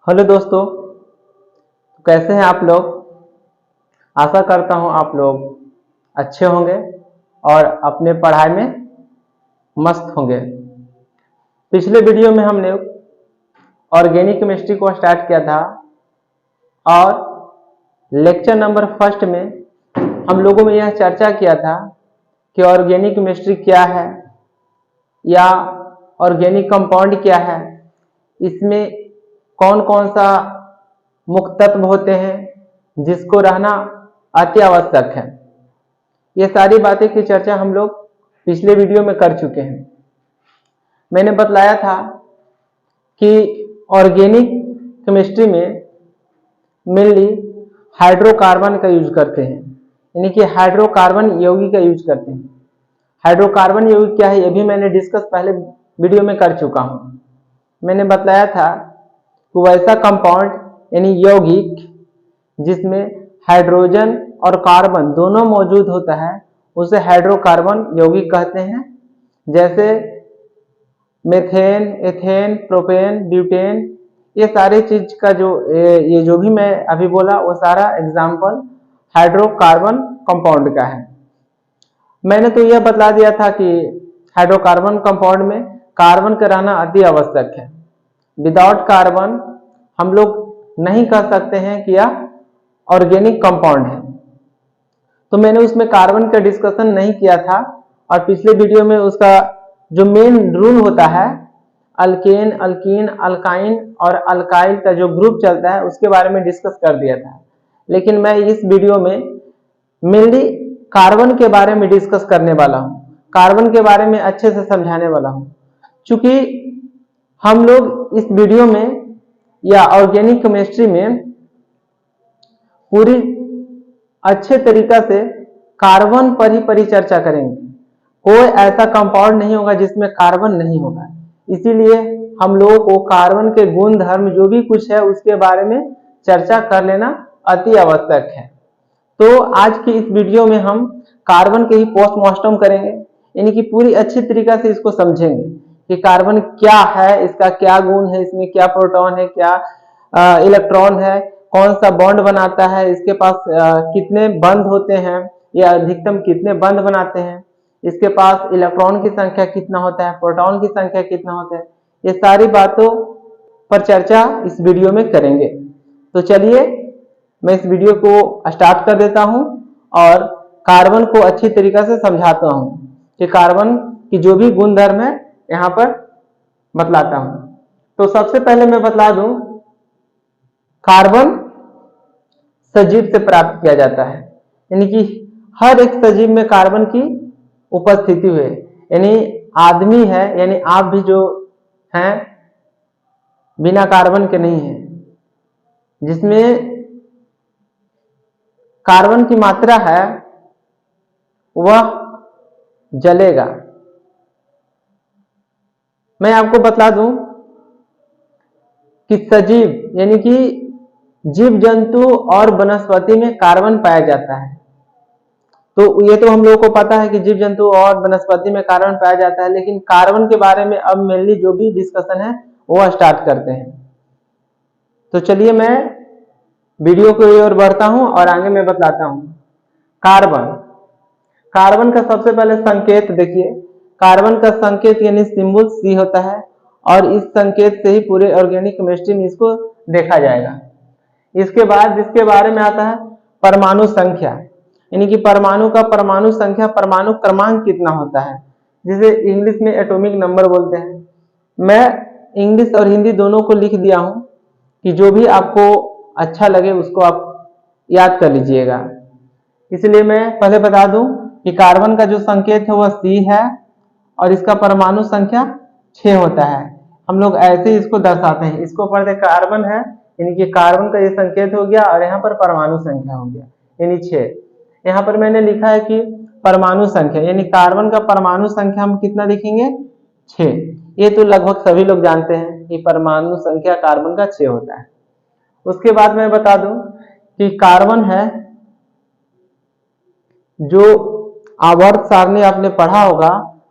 Hello दोस्तों, कैसे हैं आप लोग। आशा करता हूं आप लोग अच्छे होंगे और अपने पढ़ाई में मस्त होंगे। पिछले वीडियो में हमने ऑर्गेनिक केमिस्ट्री को स्टार्ट किया था और लेक्चर नंबर फर्स्ट में हम लोगों में यह चर्चा किया था कि ऑर्गेनिक केमिस्ट्री क्या है या ऑर्गेनिक कंपाउंड क्या है, इसमें कौन कौन सा मुख्य तत्व होते हैं जिसको रहना अति आवश्यक है। ये सारी बातें की चर्चा हम लोग पिछले वीडियो में कर चुके हैं। मैंने बतलाया था कि ऑर्गेनिक केमिस्ट्री में मेनली हाइड्रोकार्बन का यूज करते हैं, यानी कि हाइड्रोकार्बन यौगिक का यूज करते हैं। हाइड्रोकार्बन यौगिक क्या है ये भी मैंने डिस्कस पहले वीडियो में कर चुका हूं। मैंने बतलाया था कि वैसा कंपाउंड यानी यौगिक जिसमें हाइड्रोजन और कार्बन दोनों मौजूद होता है उसे हाइड्रोकार्बन यौगिक कहते हैं। जैसे मेथेन, एथेन, प्रोपेन, ब्यूटेन, ये सारे चीज का ये जो भी मैं अभी बोला वो सारा एग्जाम्पल हाइड्रोकार्बन कंपाउंड का है। मैंने तो यह बतला दिया था कि हाइड्रोकार्बन कंपाउंड में कार्बन का रहना अति आवश्यक है। विदाउट कार्बन हम लोग नहीं कह सकते हैं कि यह ऑर्गेनिक कंपाउंड है। तो मैंने उसमें कार्बन का डिस्कशन नहीं किया था और पिछले वीडियो में उसका जो मेन रूल होता है अल्केन, अल्कीन, अल्काइन और अल्काइल का जो ग्रुप चलता है उसके बारे में डिस्कस कर दिया था। लेकिन मैं इस वीडियो में मेनली कार्बन के बारे में डिस्कस करने वाला हूं, कार्बन के बारे में अच्छे से समझाने वाला हूं। चूंकि हम लोग इस वीडियो में या ऑर्गेनिक केमिस्ट्री में पूरी अच्छे तरीका से कार्बन पर ही परिचर्चा करेंगे। कोई ऐसा कंपाउंड नहीं होगा जिसमें कार्बन नहीं होगा। इसीलिए हम लोगों को कार्बन के गुण धर्म जो भी कुछ है उसके बारे में चर्चा कर लेना अति आवश्यक है। तो आज की इस वीडियो में हम कार्बन के ही पोस्टमार्टम करेंगे, यानी कि पूरी अच्छी तरीका से इसको समझेंगे कि कार्बन क्या है, इसका क्या गुण है, इसमें क्या प्रोटॉन है, क्या इलेक्ट्रॉन है, कौन सा बॉन्ड बनाता है, इसके पास कितने बंध होते हैं या अधिकतम कितने बंध बनाते हैं, इसके पास इलेक्ट्रॉन की संख्या कितना होता है, प्रोटॉन की संख्या कितना होता है। ये सारी बातों पर चर्चा इस वीडियो में करेंगे। तो चलिए मैं इस वीडियो को स्टार्ट कर देता हूं और कार्बन को अच्छी तरीका से समझाता हूं कि कार्बन की जो भी गुण धर्म है यहाँ पर बतलाता हूं। तो सबसे पहले मैं बतला दूं, कार्बन सजीव से प्राप्त किया जाता है, यानी कि हर एक सजीव में कार्बन की उपस्थिति हुई, यानी आदमी है यानी आप भी जो हैं बिना कार्बन के नहीं है। जिसमें कार्बन की मात्रा है वह जलेगा। मैं आपको बता दूं कि सजीव यानी कि जीव जंतु और वनस्पति में कार्बन पाया जाता है। तो ये तो हम लोगों को पता है कि जीव जंतु और वनस्पति में कार्बन पाया जाता है, लेकिन कार्बन के बारे में अब मेनली जो भी डिस्कशन है वो स्टार्ट करते हैं। तो चलिए मैं वीडियो की ओर बढ़ता हूं और आगे मैं बतलाता हूं। कार्बन का सबसे पहले संकेत देखिए, कार्बन का संकेत यानी सिंबल सी होता है और इस संकेत से ही पूरे ऑर्गेनिक केमिस्ट्री में इसको देखा जाएगा। इसके बाद जिसके बारे में आता है परमाणु संख्या, यानी कि परमाणु का परमाणु संख्या, परमाणु क्रमांक कितना होता है, जिसे इंग्लिश में एटॉमिक नंबर बोलते हैं। मैं इंग्लिश और हिंदी दोनों को लिख दिया हूं कि जो भी आपको अच्छा लगे उसको आप याद कर लीजिएगा। इसलिए मैं पहले बता दूं कि कार्बन का जो संकेत है वह सी है और इसका परमाणु संख्या 6 होता है। हम लोग ऐसे ही इसको दर्शाते हैं, इसको पढ़ते कार्बन है यानी कि कार्बन का ये संकेत हो गया और यहाँ पर परमाणु संख्या हो गया यानी 6। यहाँ पर मैंने लिखा है कि परमाणु संख्या यानी कार्बन का परमाणु संख्या हम कितना लिखेंगे 6। ये तो लगभग सभी लोग जानते हैं कि परमाणु संख्या कार्बन का 6 होता है। उसके बाद मैं बता दूं कि कार्बन है जो आवर्त सारणी आपने पढ़ा होगा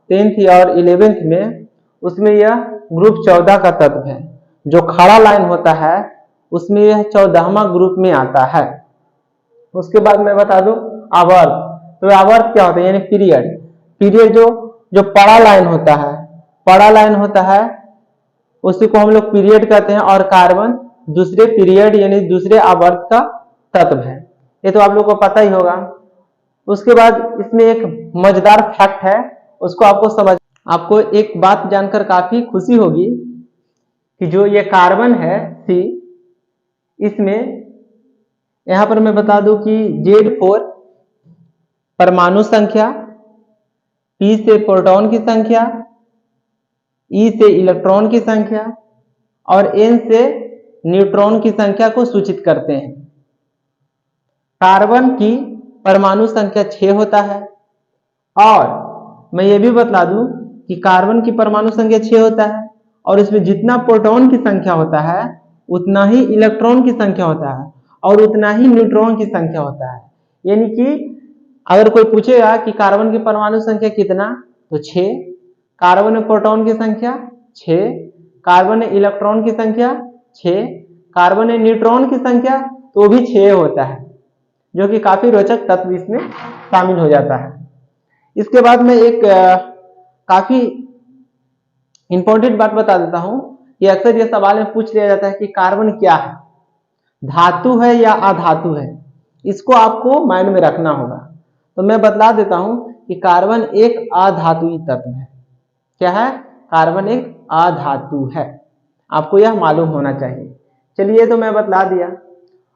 10th और 11th में, उसमें यह ग्रुप 14 का तत्व है। जो खड़ा लाइन होता है उसमें यह 14वां ग्रुप में आता है। उसके बाद मैं बता दूं आवर्त। तो आवर्त क्या होता है, यानी पीरियड। पीरियड जो पड़ा लाइन होता है, पड़ा लाइन होता है उसी को हम लोग पीरियड कहते हैं। और कार्बन दूसरे पीरियड यानी दूसरे आवर्त का तत्व है, ये तो आप लोग को पता ही होगा। उसके बाद इसमें एक मजेदार फैक्ट है, उसको आपको एक बात जानकर काफी खुशी होगी कि जो ये कार्बन है C, इसमें यहां पर मैं बता दूं कि Z4 परमाणु संख्या, P से प्रोटॉन की संख्या, E से इलेक्ट्रॉन की संख्या और N से न्यूट्रॉन की संख्या को सूचित करते हैं। कार्बन की परमाणु संख्या 6 होता है। और मैं ये भी बता दूं कि कार्बन की परमाणु संख्या 6 होता है और इसमें जितना प्रोटॉन की संख्या होता है उतना ही इलेक्ट्रॉन की संख्या होता है और उतना ही न्यूट्रॉन की संख्या होता है। यानी कि अगर कोई पूछेगा कि कार्बन की परमाणु संख्या कितना, तो 6, कार्बन में प्रोटॉन की संख्या 6, कार्बन में इलेक्ट्रॉन की संख्या 6, कार्बन में न्यूट्रॉन की संख्या तो भी 6 होता है, जो कि काफी रोचक तत्व इसमें शामिल हो जाता है। इसके बाद में एक काफी इंपॉर्टेंट बात बता देता हूं कि अक्सर यह सवाल में पूछ लिया जाता है कि कार्बन क्या है, धातु है या अधातु है। इसको आपको माइंड में रखना होगा। तो मैं बतला देता हूं कि कार्बन एक अधातुई तत्व है। क्या है? कार्बन एक अधातु है, आपको यह मालूम होना चाहिए। चलिए, तो मैं बतला दिया।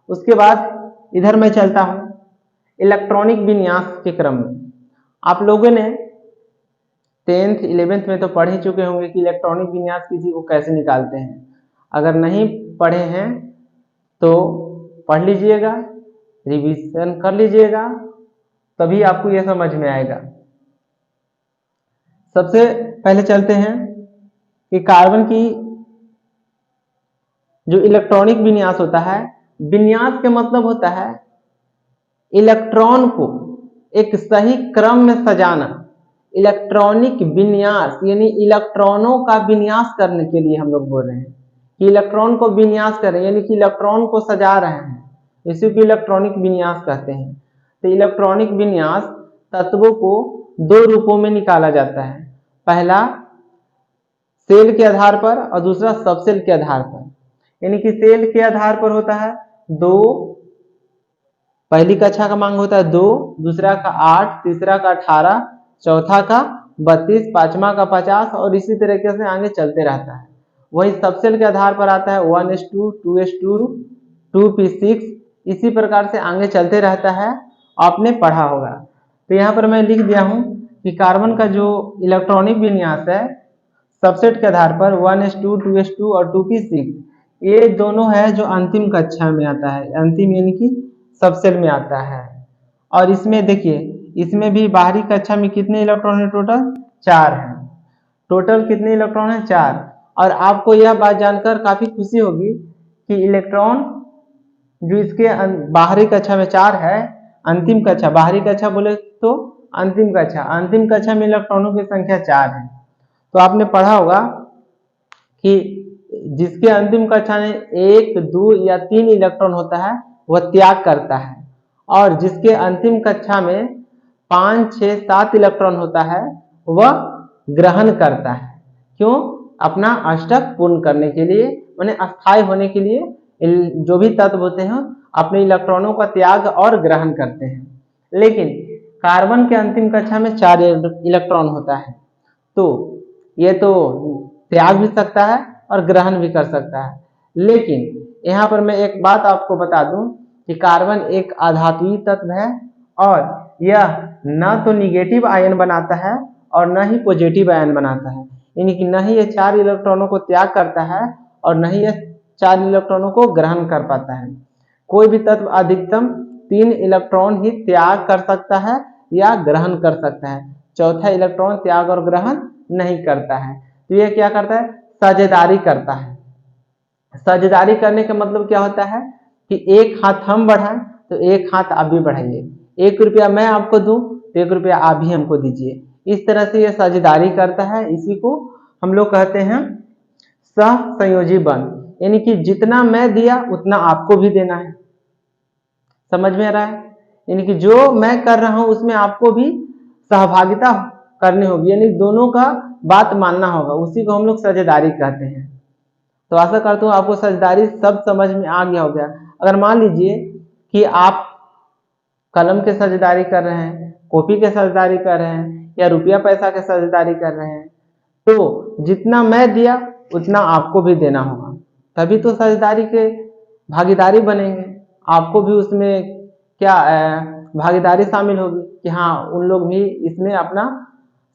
उसके बाद इधर मैं चलता हूं इलेक्ट्रॉनिक विन्यास के क्रम में। आप लोगों ने 10th 11th में तो पढ़ ही चुके होंगे कि इलेक्ट्रॉनिक विन्यास किसी को कैसे निकालते हैं। अगर नहीं पढ़े हैं तो पढ़ लीजिएगा, रिवीजन कर लीजिएगा, तभी आपको यह समझ में आएगा। सबसे पहले चलते हैं कि कार्बन की जो इलेक्ट्रॉनिक विन्यास होता है, विन्यास का मतलब होता है इलेक्ट्रॉन को एक सही क्रम में सजाना। इलेक्ट्रॉनिक विन्यास यानी इलेक्ट्रॉनों का विन्यास करने के लिए हम लोग बोल रहे हैं कि इलेक्ट्रॉन को विन्यास करें, यानी कि इलेक्ट्रॉन को सजा रहे हैं, इसी को इलेक्ट्रॉनिक विन्यास कहते हैं। तो इलेक्ट्रॉनिक विन्यास तत्वों को 2 रूपों में निकाला जाता है, पहला सेल के आधार पर और दूसरा सबसेल के आधार पर। यानी कि सेल के आधार पर होता है 2, पहली कक्षा का मांग होता है 2, दूसरा का 8, तीसरा का 18, चौथा का 32, पांचवा का 50 और इसी तरीके से आगे चलते रहता है। वही सबसेल के आधार पर आता है 1s2, 2s2, 2p6, इसी प्रकार से आगे चलते रहता है, आपने पढ़ा होगा। तो यहाँ पर मैं लिख दिया हूँ कि कार्बन का जो इलेक्ट्रॉनिक विन्यास है सबसेट के आधार पर 1s2, 2s2 और 2p6, ये दोनों है जो अंतिम कक्षा में आता है, अंतिम यानी कि सबसेल में आता है। और इसमें देखिए, इसमें भी बाहरी कक्षा में कितने इलेक्ट्रॉन है? टोटल 4 है। टोटल कितने इलेक्ट्रॉन है? 4। और आपको यह बात जानकर काफी खुशी होगी कि इलेक्ट्रॉन जो इसके बाहरी कक्षा में 4 है, अंतिम कक्षा, बाहरी कक्षा बोले तो अंतिम कक्षा में इलेक्ट्रॉनों की संख्या 4 है। तो आपने पढ़ा होगा कि जिसके अंतिम कक्षा में 1, 2 या 3 इलेक्ट्रॉन होता है वह त्याग करता है, और जिसके अंतिम कक्षा में 5, 6, 7 इलेक्ट्रॉन होता है वह ग्रहण करता है। क्यों? अपना अष्टक पूर्ण करने के लिए, माने अस्थायी होने के लिए जो भी तत्व होते हैं अपने इलेक्ट्रॉनों का त्याग और ग्रहण करते हैं। लेकिन कार्बन के अंतिम कक्षा में 4 इलेक्ट्रॉन होता है, तो ये तो त्याग भी सकता है और ग्रहण भी कर सकता है। लेकिन यहाँ पर मैं एक बात आपको बता दूं कि कार्बन एक अधातुई तत्व है और यह न तो निगेटिव आयन बनाता है और न ही पॉजिटिव आयन बनाता है। यानी कि न ही ये 4 इलेक्ट्रॉनों को त्याग करता है और न ही ये 4 इलेक्ट्रॉनों को ग्रहण कर पाता है। कोई भी तत्व अधिकतम 3 इलेक्ट्रॉन ही त्याग कर सकता है या ग्रहण कर सकता है, चौथा इलेक्ट्रॉन त्याग और ग्रहण नहीं करता है। तो ये क्या करता है? साझेदारी करता है। साझेदारी करने का मतलब क्या होता है कि एक हाथ हम बढ़ाएं तो एक हाथ आप भी बढ़ाइए, 1 रुपया मैं आपको दूं तो 1 रुपया आप भी हमको दीजिए। इस तरह से यह साझेदारी करता है। इसी को हम लोग कहते हैं सहसंयोजी बंध। यानी कि जितना मैं दिया उतना आपको भी देना है। समझ में आ रहा है? यानी कि जो मैं कर रहा हूं उसमें आपको भी सहभागिता करनी होगी, यानी दोनों का बात मानना होगा। उसी को हम लोग साझेदारी कहते हैं। तो आशा करता हूँ आपको साझेदारी सब समझ में आ गया हो गया। अगर मान लीजिए कि आप कलम के साझेदारी कर रहे हैं, कॉपी के साझेदारी कर रहे हैं, या रुपया पैसा के साझेदारी कर रहे हैं, तो जितना मैं दिया उतना आपको भी देना होगा, तभी तो साझेदारी के भागीदारी बनेंगे। आपको भी उसमें क्या भागीदारी शामिल होगी कि हाँ उन लोग भी इसमें अपना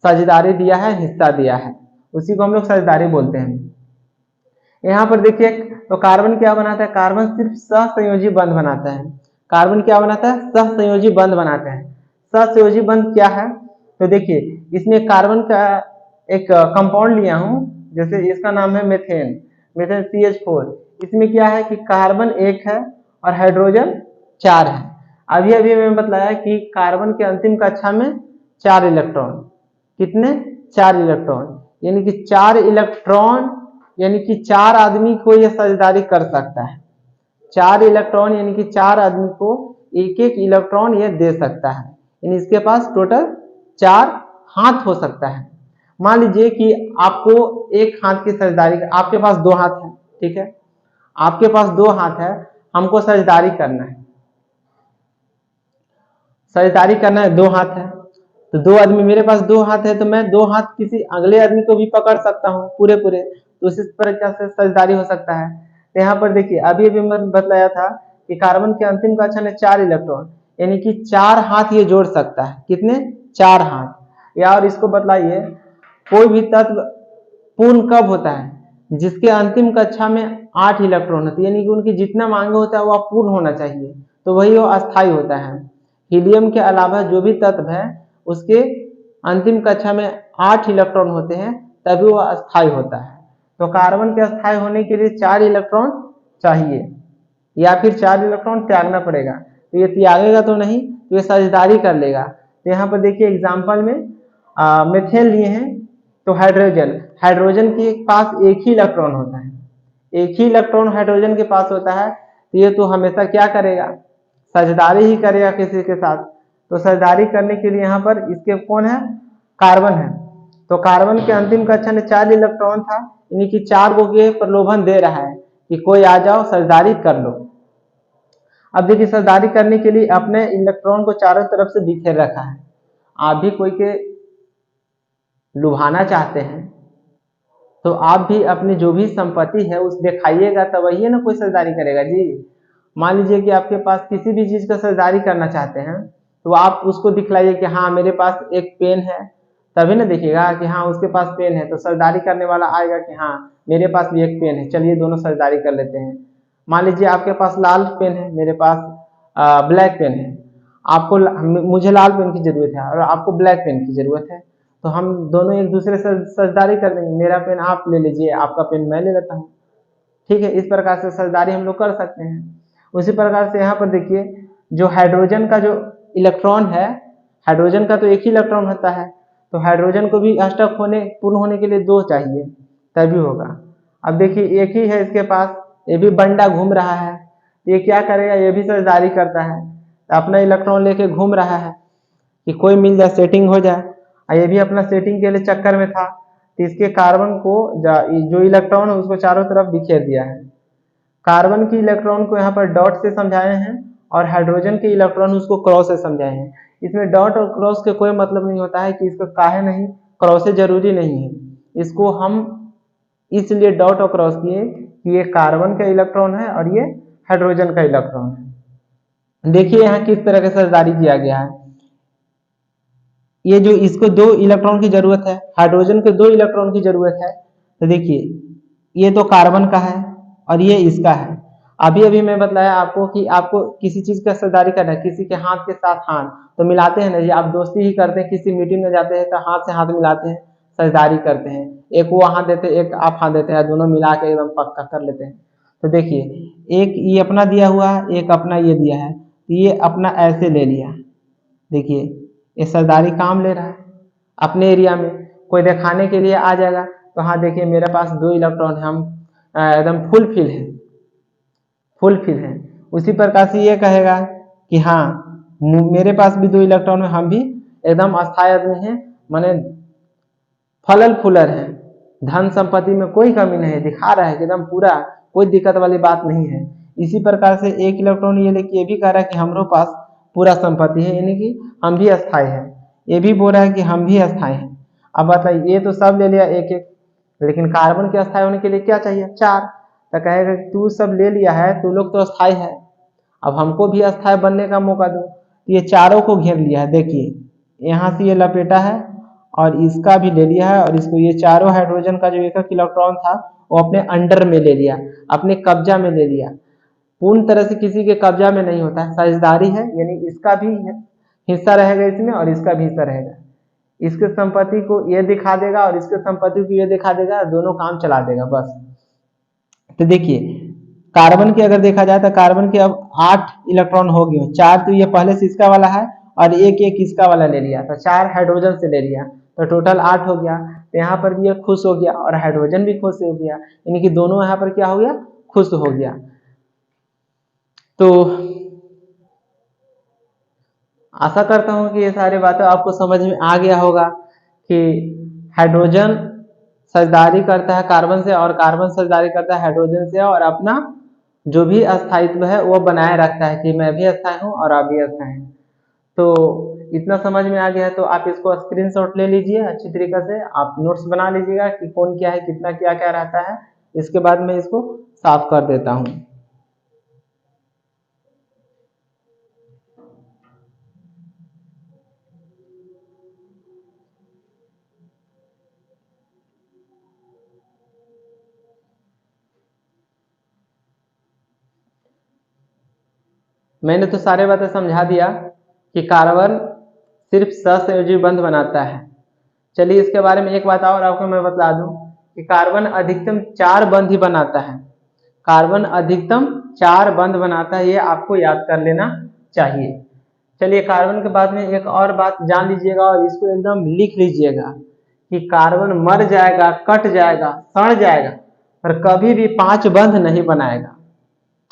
साझेदारी दिया है, हिस्सा दिया है। उसी को हम लोग साझेदारी बोलते हैं। यहाँ पर देखिए तो कार्बन क्या बनाता है? कार्बन सिर्फ सहसंयोजी बंध बनाता है। कार्बन क्या बनाता है? सहसंयोजी बंध बनाता है। सहसंयोजी बंध क्या है? तो देखिए इसमें कार्बन का एक कंपाउंड लिया हूं, जैसे इसका नाम है मेथेन, मेथेन CH4। इसमें क्या है कि कार्बन 1 है और हाइड्रोजन 4 है। अभी अभी मैंने बताया कि कार्बन के अंतिम कक्षा में 4 इलेक्ट्रॉन, कितने? 4 इलेक्ट्रॉन, यानी कि 4 इलेक्ट्रॉन, यानी कि 4 आदमी को यह साझेदारी कर सकता है। 4 इलेक्ट्रॉन यानी कि 4 आदमी को एक एक इलेक्ट्रॉन यह दे सकता है, यानी इसके पास टोटल 4 हाथ हो सकता है। मान लीजिए कि आपको एक हाथ की साझेदारी, आपके पास 2 हाथ है, ठीक है, आपके पास 2 हाथ है, हमको साझेदारी करना है। साझेदारी करना है, 2 हाथ है, तो 2 आदमी, मेरे पास 2 हाथ है तो मैं 2 हाथ किसी अगले आदमी को भी पकड़ सकता हूँ पूरे पूरे, तो इसी प्रकार से साझेदारी हो सकता है। तो यहाँ पर देखिए अभी अभी मैं बतलाया था कि कार्बन के अंतिम कक्षा में 4 इलेक्ट्रॉन, यानी कि 4 हाथ ये जोड़ सकता है। कितने? 4 हाथ। या और इसको बतलाइए, कोई भी तत्व पूर्ण कब होता है? जिसके अंतिम कक्षा में 8 इलेक्ट्रॉन होते हैं, यानी कि उनकी जितना मांग होता है वह पूर्ण होना चाहिए, तो वही वो अस्थायी होता है। हीलियम के अलावा जो भी तत्व है उसके अंतिम कक्षा में 8 इलेक्ट्रॉन होते हैं, तभी वह अस्थायी होता है। तो कार्बन के अस्थायी होने के लिए 4 इलेक्ट्रॉन चाहिए, या फिर 4 इलेक्ट्रॉन त्यागना पड़ेगा। तो ये त्यागेगा तो नहीं, तो ये साझेदारी कर लेगा। तो यहाँ पर देखिए एग्जाम्पल में मेथेन लिए हैं, तो हाइड्रोजन, हाइड्रोजन के पास एक ही इलेक्ट्रॉन होता है, एक ही इलेक्ट्रॉन हाइड्रोजन के पास होता है, तो ये तो हमेशा क्या करेगा? साझेदारी ही करेगा किसी के साथ। तो साझेदारी करने के लिए यहाँ पर इसके कौन है? कार्बन है। तो कार्बन के अंतिम कक्षा में 4 इलेक्ट्रॉन था, यानी कि 4 को ये प्रलोभन दे रहा है कि कोई आ जाओ साझेदारी कर लो। अब देखिए साझेदारी करने के लिए अपने इलेक्ट्रॉन को चारों तरफ से बिखेर रखा है। आप भी कोई के लुभाना चाहते हैं तो आप भी अपनी जो भी संपत्ति है उस दिखाइएगा, तब वही ना कोई साझेदारी करेगा जी। मान लीजिए कि आपके पास किसी भी चीज का साझेदारी करना चाहते हैं, तो आप उसको दिखलाइए कि हाँ मेरे पास एक पेन है, तभी ना देखिएगा कि हाँ उसके पास पेन है, तो साझेदारी करने वाला आएगा कि हाँ मेरे पास भी एक पेन है, चलिए दोनों साझेदारी कर लेते हैं। मान लीजिए आपके पास लाल पेन है, मेरे पास ब्लैक पेन है, आपको मुझे लाल पेन की जरूरत है और आपको ब्लैक पेन की जरूरत है, तो हम दोनों एक दूसरे से साझेदारी कर देंगे। मेरा पेन आप ले लीजिए, आपका पेन मैं ले लेता हूँ, ठीक है। इस प्रकार से साझेदारी हम लोग कर सकते हैं। उसी प्रकार से यहाँ पर देखिए जो हाइड्रोजन का जो इलेक्ट्रॉन है, हाइड्रोजन का तो एक ही इलेक्ट्रॉन होता है, तो हाइड्रोजन को भी अष्टक होने पूर्ण होने के लिए 2 चाहिए, तभी होगा। अब देखिए एक ही है इसके पास, ये भी बंडा घूम रहा है, ये क्या करेगा? ये भी साझेदारी करता है, अपना इलेक्ट्रॉन लेके घूम रहा है कि कोई मिल जाए, सेटिंग हो जाए। ये भी अपना सेटिंग के लिए चक्कर में था, तो इसके कार्बन को जो इलेक्ट्रॉन है उसको चारों तरफ बिखेर दिया है। कार्बन की इलेक्ट्रॉन को यहाँ पर डॉट से समझाए हैं और हाइड्रोजन के इलेक्ट्रॉन उसको क्रॉस से समझाए हैं। इसमें डॉट और क्रॉस के कोई मतलब नहीं होता है कि इसको काहे नहीं, क्रॉस से जरूरी नहीं है। इसको हम इसलिए डॉट और क्रॉस किए कि ये कार्बन का इलेक्ट्रॉन है और ये हाइड्रोजन का इलेक्ट्रॉन है। देखिए यहाँ किस तरह से साझेदारी किया गया है। ये जो इसको 2 इलेक्ट्रॉन की जरूरत है, हाइड्रोजन को 2 इलेक्ट्रॉन की जरूरत है, तो देखिए ये तो कार्बन का है और ये इसका है। अभी अभी मैं बताया आपको कि आपको किसी चीज का साझेदारी करना है, किसी के हाथ के साथ हाथ तो मिलाते हैं ना जी, आप दोस्ती ही करते हैं, किसी मीटिंग में जाते हैं तो हाथ से हाथ मिलाते हैं, साझेदारी करते हैं, एक वो हाथ देते हैं एक आप हाथ देते हैं, दोनों मिला के एकदम पक्का कर लेते हैं। तो देखिए एक ये अपना दिया हुआ है, एक अपना ये दिया है, तो ये अपना ऐसे ले लिया, देखिए ये साझेदारी काम ले रहा है अपने एरिया में। कोई दिखाने के लिए आ जाएगा तो हाँ देखिए मेरे पास 2 इलेक्ट्रॉन है, हम एकदम फुलफिल है, फुलफिल है। उसी प्रकार से ये कहेगा कि हाँ मेरे पास भी 2 इलेक्ट्रॉन है, हम भी एकदम अस्थायी आदमी हैं, माने फलल फूलर है, धन संपत्ति में कोई कमी नहीं है, दिखा रहा है कि एकदम पूरा कोई दिक्कत वाली बात नहीं है। इसी प्रकार से एक इलेक्ट्रॉन ये लेके ये भी कह रहा है कि हमारे पास पूरा संपत्ति है, यानी कि हम भी अस्थायी है। ये भी बोल रहा है कि हम भी अस्थायी हैं। अब बताइए, ये तो सब ले लिया एक एक, लेकिन कार्बन के अस्थायी होने के लिए क्या चाहिए? 4। तो कहेगा कि तू सब ले लिया है, तू लोग तो अस्थायी है, अब हमको भी अस्थायी बनने का मौका दो। ये चारों को घेर लिया है, देखिए यहाँ से ये लपेटा है और इसका भी ले लिया है, और इसको ये चारों हाइड्रोजन का जो एक इलेक्ट्रॉन था वो अपने अंडर में ले लिया, अपने कब्जा में ले लिया। पूर्ण तरह से किसी के कब्जा में नहीं होता है, साझेदारी है, यानी इसका भी हिस्सा रहेगा इसमें और इसका भी हिस्सा रहेगा। इसके संपत्ति को ये दिखा देगा और इसके संपत्ति को ये दिखा देगा, दोनों काम चला देगा बस। तो देखिए कार्बन के अगर देखा जाए तो कार्बन के अब 8 इलेक्ट्रॉन हो गए, 4 तो ये पहले से इसका वाला है और एक एक इसका वाला ले लिया, तो 4 हाइड्रोजन से ले लिया, तो टोटल 8 हो गया। तो यहाँ पर भी ये खुश हो गया और हाइड्रोजन भी खुश हो गया, यानी कि दोनों यहाँ पर क्या हो गया? खुश हो गया। तो आशा करता हूँ कि ये सारी बातें आपको समझ में आ गया होगा कि हाइड्रोजन साझेदारी करता है कार्बन से और कार्बन साझेदारी करता है हाइड्रोजन से, और अपना जो भी अस्थायित्व है वो बनाए रखता है कि मैं भी अस्थायी हूँ और आप भी अस्थायी हैं। तो इतना समझ में आ गया है तो आप इसको स्क्रीनशॉट ले लीजिए, अच्छी तरीके से आप नोट्स बना लीजिएगा कि कौन क्या है, कितना क्या क्या रहता है। इसके बाद मैं इसको साफ कर देता हूँ। मैंने तो सारे बातें समझा दिया कि कार्बन सिर्फ सहसंयोजी बंध बनाता है। चलिए इसके बारे में एक बात और आपको मैं बता दूं कि कार्बन अधिकतम 4 बंध ही बनाता है। कार्बन अधिकतम 4 बंध बनाता है, ये आपको याद कर लेना चाहिए। चलिए कार्बन के बाद में एक और बात जान लीजिएगा और इसको एकदम लिख लीजिएगा कि कार्बन मर जाएगा, कट जाएगा, सड़ जाएगा, पर कभी भी 5 बंध नहीं बनाएगा।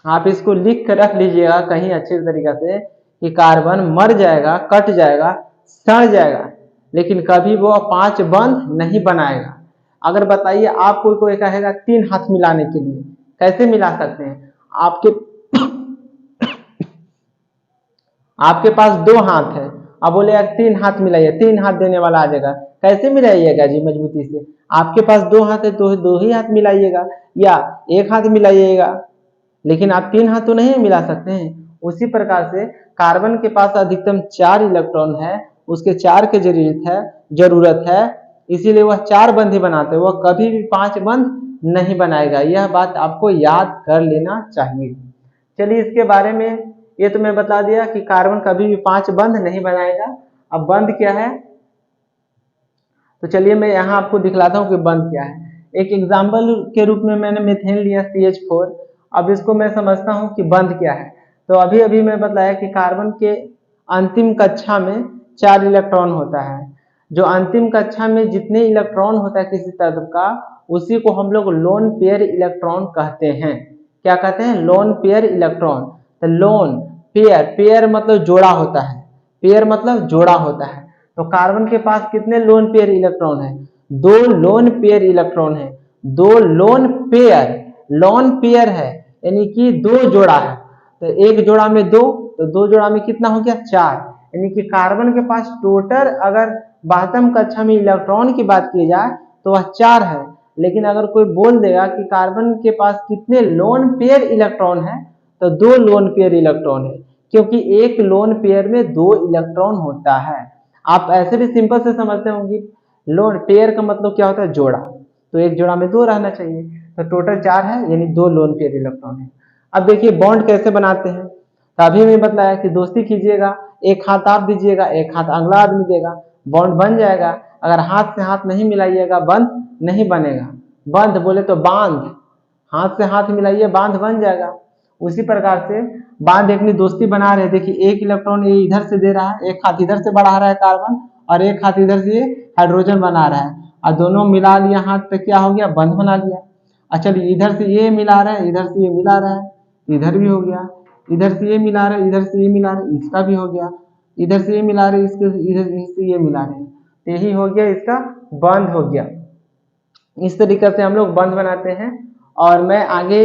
आप इसको लिख कर रख लीजिएगा कहीं अच्छे तरीके से कि कार्बन मर जाएगा, कट जाएगा, सड़ जाएगा, लेकिन कभी वो 5 बंध नहीं बनाएगा। अगर बताइए आपको कोई कहेगा 3 हाथ मिलाने के लिए, कैसे मिला सकते हैं? आपके पास 2 हाथ है, अब बोले यार 3 हाथ मिलाइए, 3 हाथ देने वाला आ जाएगा, कैसे मिलाइएगा जी मजबूती से? आपके पास 2 हाथ है तो 2 ही हाथ मिलाइएगा या 1 हाथ मिलाइएगा, लेकिन आप 3 हाथ तो नहीं मिला सकते हैं। उसी प्रकार से कार्बन के पास अधिकतम 4 इलेक्ट्रॉन है, उसके 4 की जरूरत है, इसीलिए वह 4 बंध ही बनाते हैं, वह कभी भी 5 बंध नहीं बनाएगा। यह बात आपको याद कर लेना चाहिए। चलिए इसके बारे में ये तो मैं बता दिया कि कार्बन कभी भी 5 बंध नहीं बनाएगा। अब बंध क्या है तो चलिए मैं यहाँ आपको दिखलाता हूँ कि बंध क्या है। एक एग्जाम्पल के रूप में मैंने मीथेन लिया CH4। अब इसको मैं समझता हूँ कि बंध क्या है। तो अभी अभी मैं बताया कि कार्बन के अंतिम कक्षा में 4 इलेक्ट्रॉन होता है। जो अंतिम कक्षा में जितने इलेक्ट्रॉन होता है किसी तत्व का, उसी को हम लोग लोन पेयर इलेक्ट्रॉन कहते हैं। क्या कहते हैं? Lone pair electron. तो लोन पेयर, पेयर मतलब जोड़ा होता है, पेयर मतलब जोड़ा होता है। तो कार्बन के पास कितने लोन पेयर इलेक्ट्रॉन है? 2 लोन पेयर इलेक्ट्रॉन है। 2 लोन पेयर, लोन पेयर है यानी कि 2 जोड़ा है, तो एक जोड़ा में 2, तो 2 जोड़ा में कितना हो गया? 4। यानी कि कार्बन के पास टोटल अगर 12वीं कक्षा में इलेक्ट्रॉन की बात की जाए तो वह 4 है। लेकिन अगर कोई बोल देगा कि कार्बन के पास कितने लोन पेयर इलेक्ट्रॉन है, तो 2 लोन पेयर इलेक्ट्रॉन है, क्योंकि एक लोन पेयर में 2 इलेक्ट्रॉन होता है। आप ऐसे भी सिंपल से समझते होंगे, लोन पेयर का मतलब क्या होता है? जोड़ा, तो एक जोड़ा में 2 रहना चाहिए, तो टोटल 4 है यानी 2 लोन पेयर इलेक्ट्रॉन है। अब देखिए बॉन्ड कैसे बनाते हैं। तो अभी मैं बताया कि दोस्ती कीजिएगा, एक हाथ आप दीजिएगा, एक हाथ अगला आदमी देगा, बॉन्ड बन जाएगा। अगर हाथ से हाथ नहीं मिलाइएगा बंध नहीं बनेगा। बंध बोले तो बांध, हाथ से हाथ मिलाइए बांध बन जाएगा। उसी प्रकार से बांध अपनी दोस्ती बना रहे। देखिए एक इलेक्ट्रॉन ये इधर से दे रहा है, एक हाथ इधर से बढ़ा रहा है कार्बन, और एक हाथ इधर से हाइड्रोजन बना रहा है, और दोनों मिला लिया हाथ, तो क्या हो गया? बंध बना लिया। अच्छा चलिए इधर से ये मिला रहा है, इधर से ये मिला रहा है, इधर भी हो गया, इधर से ये मिला रहा है, इधर से ये मिला रहा है, इसका भी हो गया, इधर से ये मिला रहे इसके, इधर से ये मिला रहे हैं, तो यही हो गया इसका बंध हो गया। इस तरीके से हम लोग बंध बनाते हैं। और मैं आगे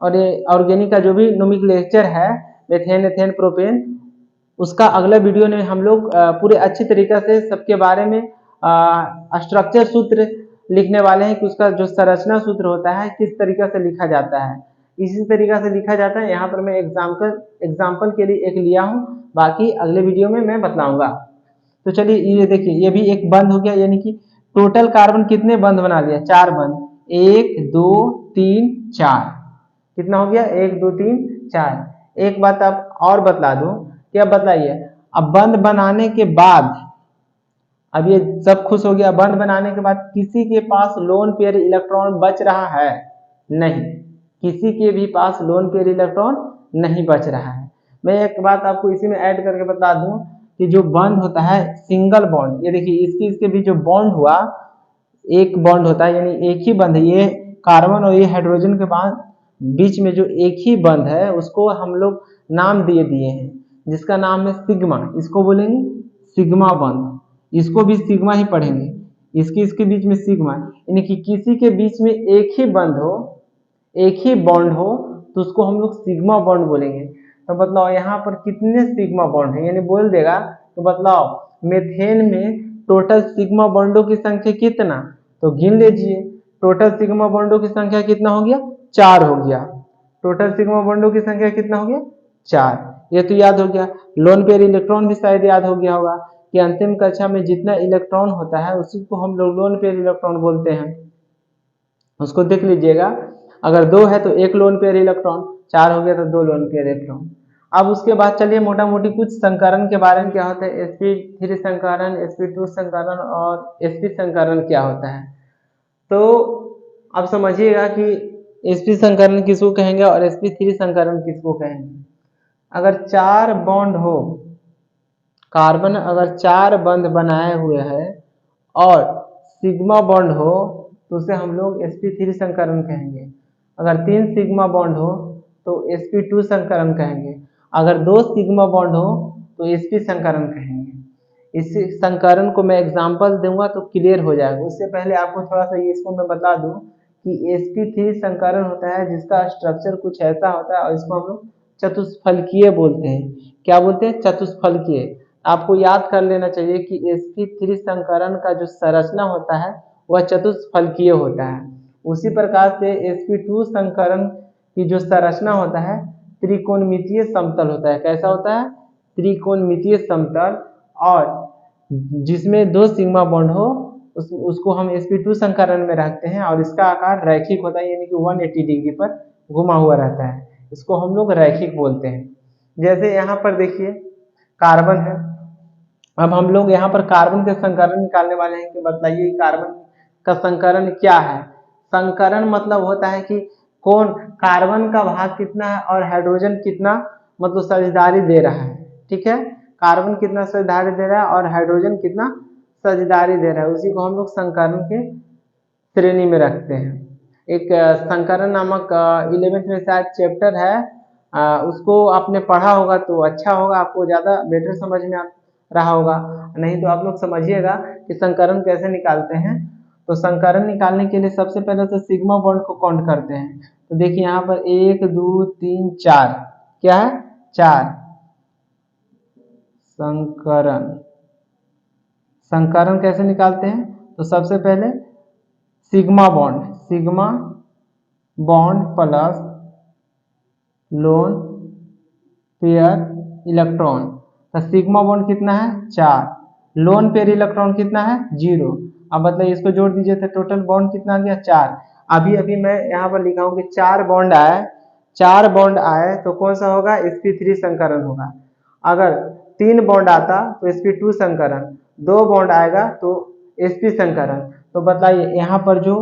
और ये ऑर्गेनिक का जो भी नोमेनक्लेचर है मेथेन, एथेन, प्रोपेन, उसका अगला वीडियो में हम लोग पूरे अच्छी तरीके से सबके बारे में स्ट्रक्चर सूत्र लिखने वाले हैं कि उसका जो संरचना सूत्र होता है किस तरीके से लिखा जाता है, इसी तरीके से लिखा जाता है। यहाँ पर मैं एग्जाम्पल के लिए एक लिया हूँ, बाकी अगले वीडियो में मैं बतलाऊंगा। तो चलिए ये देखिए, ये भी एक बंध हो गया, यानी कि टोटल कार्बन कितने बंध बना लिया, 4 बंध, 1 2 3 4, कितना हो गया, 1 2 3 4। एक बात आप और बतला दूं, क्या बतलाइए, अब बंध बनाने के बाद, अब ये सब खुश हो गया, बंध बनाने के बाद किसी के पास लोन पेयर इलेक्ट्रॉन बच रहा है, नहीं, किसी के भी पास लोन पेयर इलेक्ट्रॉन नहीं बच रहा है। मैं एक बात आपको इसी में ऐड करके बता दूं कि जो बॉन्ड होता है सिंगल बॉन्ड, ये देखिए इसके बीच जो बॉन्ड हुआ, एक बॉन्ड होता है, यानी एक ही बंध है, ये कार्बन और ये हाइड्रोजन के बाद बीच में जो एक ही बंध है उसको हम लोग नाम दिए हैं, जिसका नाम है सिग्मा, इसको बोलेंगे सिग्मा बंध, इसको भी सिग्मा ही पढ़ेंगे, इसके बीच में सिग्मा, यानी कि किसी के बीच में एक ही बंध हो, एक ही बॉन्ड हो, तो उसको हम लोग सिग्मा बॉन्ड बोलेंगे। तो बतलाओ यहाँ पर कितने सिग्मा बॉन्ड है, यानी बोल देगा तो बतलाओ मेथेन में टोटल सिग्मा बॉन्डों की संख्या कितना, तो गिन लीजिए, टोटल सिग्मा बॉन्डों की संख्या कितना हो गया, 4 हो गया, टोटल सिग्मा बॉन्डों की संख्या कितना हो गया, 4। ये तो याद हो गया। लोन पेयर इलेक्ट्रॉन भी शायद याद हो गया होगा कि अंतिम कक्षा में जितना इलेक्ट्रॉन होता है उसी को हम लोग लोन पेयर इलेक्ट्रॉन बोलते हैं, उसको देख लीजिएगा, अगर 2 है तो 1 लोन पेयर इलेक्ट्रॉन, 4 हो गया तो 2 लोन पेयर इलेक्ट्रॉन। अब उसके बाद चलिए मोटा मोटी कुछ संकरण के बारे में, क्या होता है sp3 संकरण, sp2 संकरण और sp संकरण क्या होता है। तो अब समझिएगा कि sp संकरण किसको कहेंगे और sp3 संकरण किसको कहेंगे। अगर 4 बॉन्ड हो, कार्बन अगर 4 बंध बनाए हुए है और सिग्मा बॉन्ड हो तो उसे हम लोग sp3 संकरण कहेंगे, अगर 3 सिग्मा बॉन्ड हो तो sp2 संकरण कहेंगे, अगर 2 सिग्मा बॉन्ड हो तो sp संकरण कहेंगे। इस संकरण को मैं एग्जांपल दूंगा तो क्लियर हो जाएगा। उससे पहले आपको थोड़ा सा इसको मैं बता दूं कि sp3 संकरण होता है जिसका स्ट्रक्चर कुछ ऐसा होता है और इसको हम लोग चतुष्फलकीय बोलते हैं। क्या बोलते हैं, चतुष्फलकीय। आपको याद कर लेना चाहिए कि sp3 संकरण का जो संरचना होता है वह चतुष्फलकीय होता है। उसी प्रकार से sp2 संकरण की जो संरचना होता है त्रिकोणमितीय समतल होता है। कैसा होता है, त्रिकोणमितीय समतल, और जिसमें 2 सिग्मा बॉन्ड हो उसको हम sp2 संकरण में रखते हैं और इसका आकार रैखिक होता है, यानी कि 180 डिग्री पर घुमा हुआ रहता है, इसको हम लोग रैखिक बोलते हैं। जैसे यहाँ पर देखिए कार्बन है, अब हम लोग यहाँ पर कार्बन के संकरण निकालने वाले हैं कि बताइए कार्बन का संकरण क्या है। संकरण मतलब होता है कि कौन कार्बन का भाग कितना है और हाइड्रोजन कितना मतलब साझेदारी दे रहा है, ठीक है, कार्बन कितना साझेदारी दे रहा है और हाइड्रोजन कितना साझेदारी दे रहा है, उसी को हम लोग संकरण के श्रेणी में रखते हैं। एक संकरण नामक 11th में शायद चैप्टर है, उसको आपने पढ़ा होगा तो अच्छा होगा, आपको ज़्यादा बेटर समझ में रहा होगा, नहीं तो आप लोग समझिएगा कि संकरण कैसे निकालते हैं। तो संकरण निकालने के लिए सबसे पहले तो सिग्मा बॉन्ड को काउंट करते हैं। तो देखिए यहाँ पर 1 2 3 4, क्या है, 4 संकरण। संकरण कैसे निकालते हैं, तो सबसे पहले sigma bond plus lone pair electron, तो सिग्मा बॉन्ड कितना है 4, लोन पेयर इलेक्ट्रॉन कितना है 0। अब बताइए इसको जोड़ दीजिए तो टोटल बॉन्ड कितना आ गया 4। अभी मैं यहाँ पर लिखा हूँ कि 4 बॉन्ड आए तो कौन सा होगा, sp3 संकरण होगा। अगर 3 बॉन्ड आता तो sp2 संकरण, 2 बॉन्ड आएगा तो sp संकरण। तो बताइए यहाँ पर जो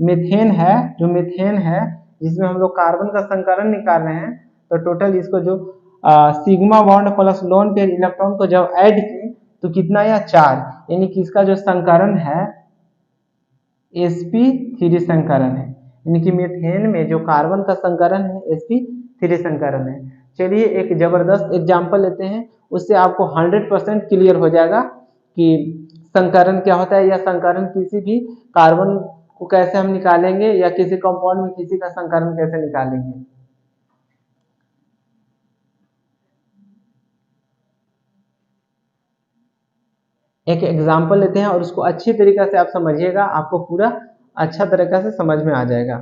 मीथेन है जिसमें हम लोग कार्बन का संकरण निकाल रहे हैं, तो टोटल इसको जो sigma bond plus lone pair electron को जब ऐड किए तो कितना आया 4, यानी कि इसका जो संकरण है sp3 संकरण है। यानी कि मीथेन में जो कार्बन का संकरण है sp3 संकरण है। चलिए एक जबरदस्त एग्जाम्पल लेते हैं, उससे आपको 100% क्लियर हो जाएगा कि संकरण क्या होता है, या संकरण किसी भी कार्बन को कैसे हम निकालेंगे, या किसी कंपाउंड में किसी का संकरण कैसे निकालेंगे। एक एग्जाम्पल लेते हैं और उसको अच्छी तरीके से आप समझिएगा, आपको पूरा अच्छा तरीके से समझ में आ जाएगा।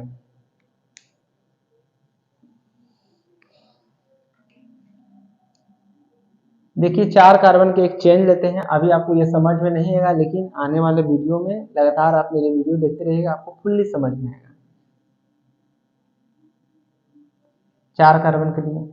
देखिए 4 कार्बन के एक चेन लेते हैं। अभी आपको ये समझ में नहीं आएगा, लेकिन आने वाले वीडियो में लगातार आप मेरे वीडियो देखते रहिएगा, आपको फुल्ली समझ में आएगा। 4 कार्बन के लिए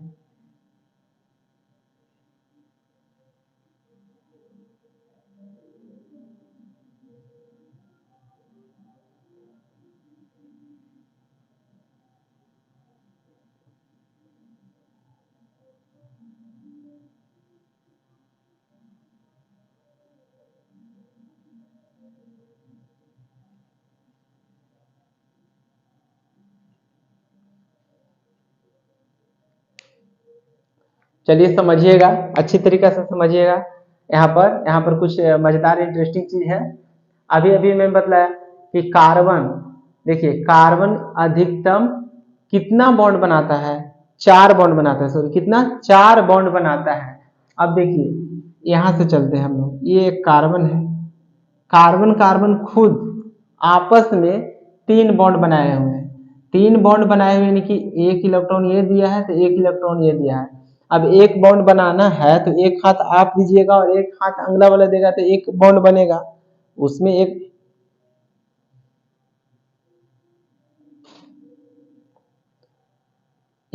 चलिए समझिएगा, अच्छी तरीके से समझिएगा। यहाँ पर कुछ मजेदार इंटरेस्टिंग चीज है। अभी अभी मैं बतलाया कि कार्बन, देखिए कार्बन अधिकतम कितना बॉन्ड बनाता है, 4 बॉन्ड बनाता है, सॉरी कितना, 4 बॉन्ड बनाता है। अब देखिए यहाँ से चलते हैं हम लोग, ये एक कार्बन है, कार्बन कार्बन खुद आपस में 3 बॉन्ड बनाए हुए हैं। 3 बॉन्ड बनाए हुए यानी कि एक इलेक्ट्रॉन ये दिया है तो एक इलेक्ट्रॉन ये दिया है। अब एक बॉन्ड बनाना है तो एक हाथ आप दीजिएगा और एक हाथ अगला वाला देगा तो एक बॉन्ड बनेगा। उसमें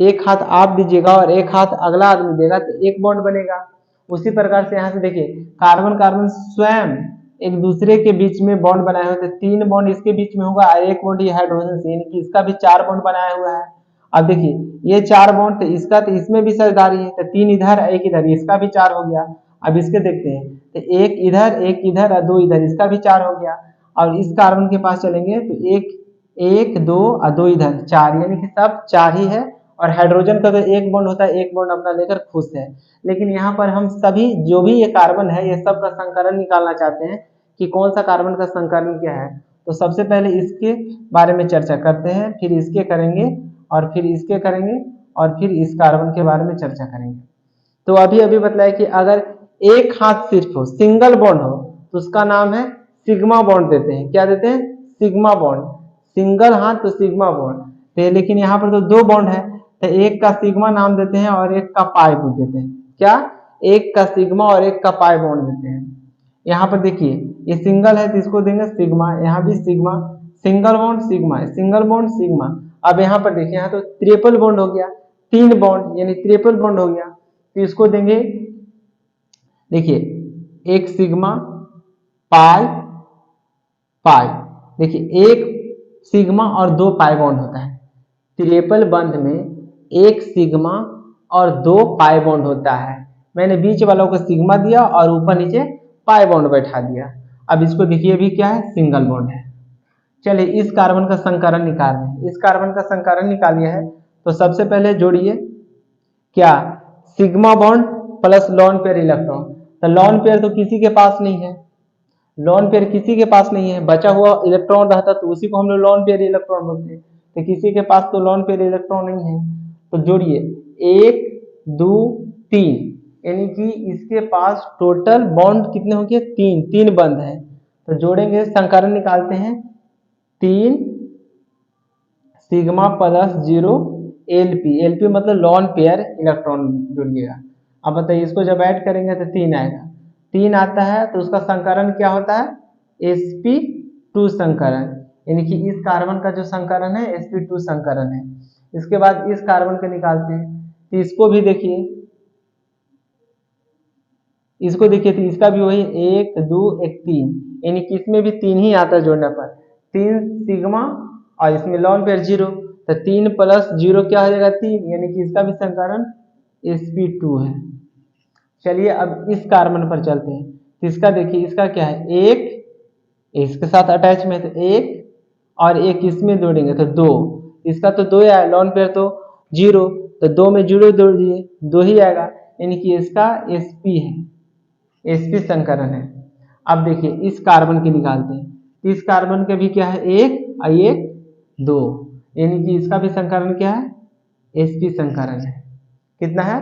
एक हाथ आप दीजिएगा और एक हाथ अगला आदमी देगा तो एक बॉन्ड बनेगा। उसी प्रकार से यहाँ से देखिए कार्बन कार्बन स्वयं एक दूसरे के बीच में बॉन्ड बनाए हुए थे, 3 बॉन्ड इसके बीच में होगा और एक बॉन्ड ये हाइड्रोजन से, यानी कि इसका भी 4 बॉन्ड बनाया हुआ है। अब देखिए ये 4 बॉन्ड तो इसका तो इसमें भी साझेदारी है, तो 3 इधर एक इधर, इसका भी 4 हो गया। अब इसके देखते हैं तो एक इधर और 2 इधर, इसका भी 4 हो गया। और इस कार्बन के पास चलेंगे तो एक 2 और 2 इधर, 4, यानी कि सब 4 ही है। और हाइड्रोजन का तो एक बॉन्ड होता है, एक बॉन्ड अपना लेकर खुश है। लेकिन यहाँ पर हम सभी जो भी ये कार्बन है ये सब का संकरण निकालना चाहते हैं कि कौन सा कार्बन का संकरण क्या है। तो सबसे पहले इसके बारे में चर्चा करते हैं, फिर इसके करेंगे और फिर इसके करेंगे और फिर इस कार्बन के बारे में चर्चा करेंगे। तो अभी अभी बतलाया कि अगर एक हाथ सिर्फ हो, सिंगल बॉन्ड हो, तो उसका नाम है सिग्मा बॉन्ड देते हैं। क्या देते हैं? Sigma bond. सिंगल हाथ तो सिग्मा बॉन्ड। तो लेकिन यहाँ पर तो 2 बॉन्ड है, तो एक का सिग्मा नाम देते हैं और एक का पाई बोल देते हैं। क्या? एक का सिग्मा और एक का पाई बॉन्ड देते हैं। यहाँ पर देखिए ये सिंगल है तो इसको देंगे सिग्मा, यहाँ भी sigma, single bond sigma, single bond sigma. अब यहाँ पर देखिए यहाँ तो ट्रिपल बॉन्ड हो गया, 3 बॉन्ड यानी ट्रिपल बॉन्ड हो गया, तो इसको देंगे, देखिए एक सिग्मा पाई पाई, देखिए एक सिग्मा और 2 पाई बॉन्ड होता है। ट्रिपल बंध में एक सिग्मा और 2 पाई बॉन्ड होता है। मैंने बीच वालों को सिग्मा दिया और ऊपर नीचे पाई बॉन्ड बैठा दिया। अब इसको देखिए भी क्या है, सिंगल बॉन्ड है। चलिए इस कार्बन का संकरण निकाल रहे हैं। इस कार्बन का संकरण निकालिए है तो सबसे पहले जोड़िए क्या, sigma bond plus lone pair electron. तो लॉन पेयर तो किसी के पास नहीं है, लॉन पेयर किसी के पास नहीं है, बचा हुआ इलेक्ट्रॉन रहता तो उसी को हम लोग लॉन पेयर इलेक्ट्रॉन बोलते हैं। तो किसी के पास तो लॉन पेयर इलेक्ट्रॉन नहीं है, तो जोड़िए 1 2 3, यानी कि इसके पास टोटल बॉन्ड कितने होंगे, 3 बंद है। तो जोड़ेंगे, संकरण निकालते हैं, 3 सिग्मा प्लस 0 एलपी, एलपी मतलब लॉन पेयर इलेक्ट्रॉन जोड़िएगा। अब बताइए इसको जब ऐड करेंगे तो 3 आएगा, 3 आता है तो उसका संकरण क्या होता है, sp2 संकरण, यानी कि इस कार्बन का जो संकरण है sp2 संकरण है। इसके बाद इस कार्बन को निकालते हैं तो इसको भी देखिए, इसको देखिए तो इसका भी वही 1 2 1 3, यानी कि इसमें भी 3 ही आता है जोड़ने पर, 3 सिग्मा और इसमें लॉन पेयर 0, तो 3 प्लस 0 क्या हो जाएगा, 3, यानी कि इसका भी संकरण sp2 है। चलिए अब इस कार्बन पर चलते हैं, तो इसका देखिए, इसका क्या है, एक इसके साथ अटैच में, तो 1 और एक इसमें जोड़ेंगे तो 2, इसका तो 2 आया, लोन पेयर तो 0, तो 2 में 0 जोड़ दिए 2 ही आएगा, यानी कि इसका sp है, sp संकरण है। अब देखिए इस कार्बन के निकालते हैं, इस कार्बन के भी क्या है 1 और 1 2, यानी कि इसका भी संकरण क्या है sp संकरण है। कितना है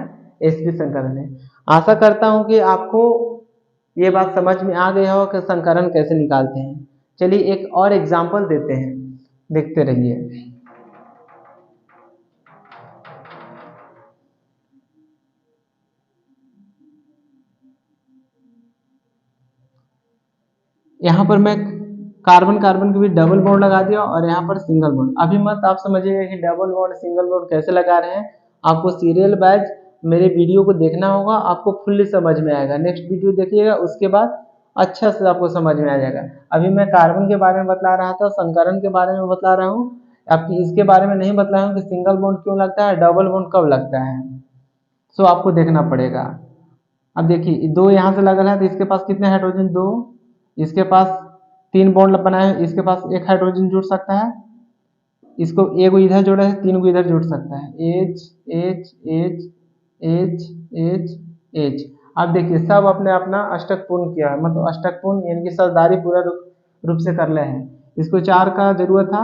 sp संकरण है। आशा करता हूं कि आपको ये बात समझ में आ गया हो कि संकरण कैसे निकालते हैं। चलिए एक और एग्जांपल देते हैं, देखते रहिए। यहाँ पर मैं कार्बन कार्बन के भी डबल बॉन्ड लगा दिया और यहाँ पर सिंगल बॉन्ड। अभी मत आप समझिएगा कि डबल बॉन्ड सिंगल बॉन्ड कैसे लगा रहे हैं, आपको सीरियल वाइज मेरे वीडियो को देखना होगा, आपको फुल्ली समझ में आएगा। नेक्स्ट वीडियो देखिएगा, उसके बाद अच्छा से आपको समझ में आ जाएगा। अभी मैं कार्बन के बारे में बतला रहा था, संकरण के बारे में बतला रहा हूँ, आपकी इसके बारे में नहीं बतलाया हूँ कि सिंगल बॉन्ड क्यों लगता है, डबल बॉन्ड कब लगता है, सो आपको देखना पड़ेगा। अब देखिए 2 यहाँ से लगा है तो इसके पास कितने हाइड्रोजन 2, इसके पास 3 बॉन्ड बना है, इसके पास 1 हाइड्रोजन जुड़ सकता है, इसको एक इधर जोड़ा है 3 को इधर जुड़ सकता है, H H H H H H। अब देखिए सब अपने अपना अष्टक पूर्ण किया है, मतलब अष्टक पूर्ण यानी कि सरदारी पूरा रूप से कर ले हैं। इसको 4 का जरूरत था,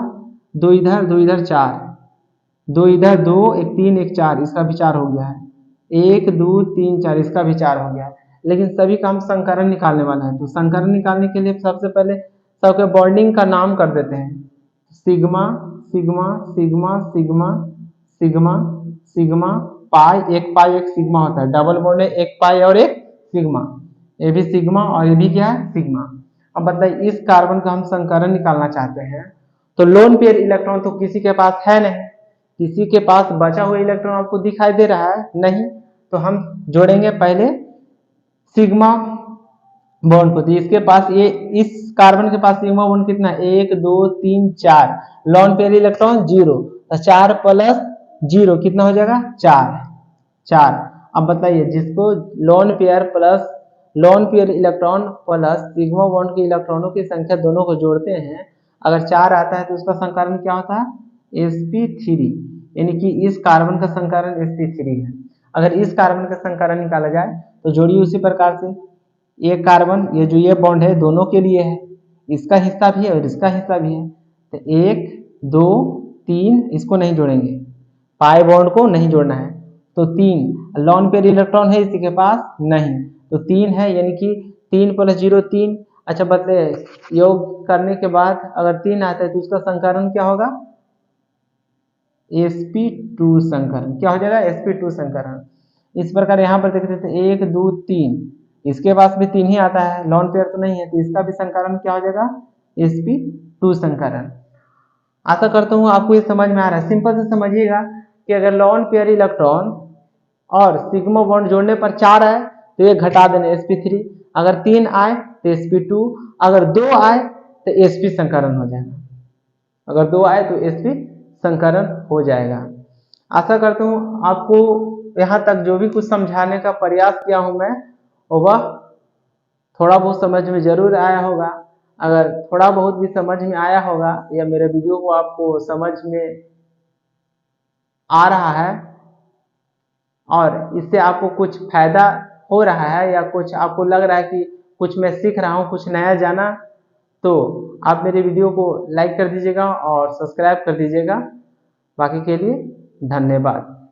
2 इधर 2 इधर 4, 2 इधर 2 1 3 1 4, इसका भी 4 हो गया है, 1 2 3 4, इसका भी 4 हो गया। लेकिन सभी का हम संकरण निकालने वाला है, तो संकरण निकालने के लिए सबसे पहले सबके बॉन्डिंग का नाम कर देते हैं, sigma sigma sigma sigma sigma sigma pi, एक पाई एक सिग्मा होता है, डबल बॉन्ड है एक पाई और एक सिग्मा, ये भी सिग्मा और ये भी क्या है सिग्मा। अब बताइए इस कार्बन का हम संकरण निकालना चाहते हैं, तो लोन पेयर इलेक्ट्रॉन तो किसी के पास है नहीं, किसी के पास बचा हुआ इलेक्ट्रॉन आपको दिखाई दे रहा है नहीं, तो हम जोड़ेंगे पहले सिग्मा बॉन्ड को, तो इसके पास ये इस कार्बन के पास सिग्मा बॉन्ड कितना है 1 2 3 4, लोन पेयर इलेक्ट्रॉन 0, तो 4 प्लस 0 कितना हो जाएगा 4। अब बताइए जिसको lone pair electron plus sigma bond के इलेक्ट्रॉनों की संख्या दोनों को जोड़ते हैं, अगर 4 आता है तो उसका संकरण क्या होता है sp3, यानी कि इस कार्बन का संकरण sp3 है। अगर इस कार्बन का संकरण निकाला जाए तो जोड़िए उसी प्रकार से, ये कार्बन ये जो ये बॉन्ड है दोनों के लिए है, इसका हिस्सा भी है और इसका हिस्सा भी है, तो 1 2 3 इसको नहीं जोड़ेंगे, पाई बॉन्ड को नहीं जोड़ना है, तो 3 लोन पेयर इलेक्ट्रॉन है इसी के पास नहीं, तो 3 है, यानी कि 3 प्लस 0 3। अच्छा बतले योग करने के बाद अगर 3 आता है तो उसका संकरण क्या होगा sp2 संकरण, क्या हो जाएगा sp2 संकरण। इस प्रकार यहाँ पर देखते थे 1 2 3, इसके पास भी 3 ही आता है, लोन पेयर तो नहीं है, तो इसका भी संकरण क्या हो जाएगा sp2 संकरण। आशा करता हूँ आपको ये समझ में आ रहा है। सिंपल से समझिएगा कि अगर लोन पेयर इलेक्ट्रॉन और सिग्मा बॉन्ड जोड़ने पर 4 आए तो ये घटा देना sp3, अगर 3 आए तो sp2, अगर 2 आए तो sp संकरण हो जाएगा, अगर 2 आए तो sp संकरण हो जाएगा। आशा करता हूँ आपको यहाँ तक जो भी कुछ समझाने का प्रयास किया हूँ मैं, वह थोड़ा बहुत समझ में जरूर आया होगा। अगर थोड़ा बहुत भी समझ में आया होगा या मेरे वीडियो को आपको समझ में आ रहा है और इससे आपको कुछ फायदा हो रहा है या कुछ आपको लग रहा है कि कुछ मैं सीख रहा हूँ, कुछ नया जाना, तो आप मेरे वीडियो को लाइक कर दीजिएगा और सब्सक्राइब कर दीजिएगा। बाकी के लिए धन्यवाद।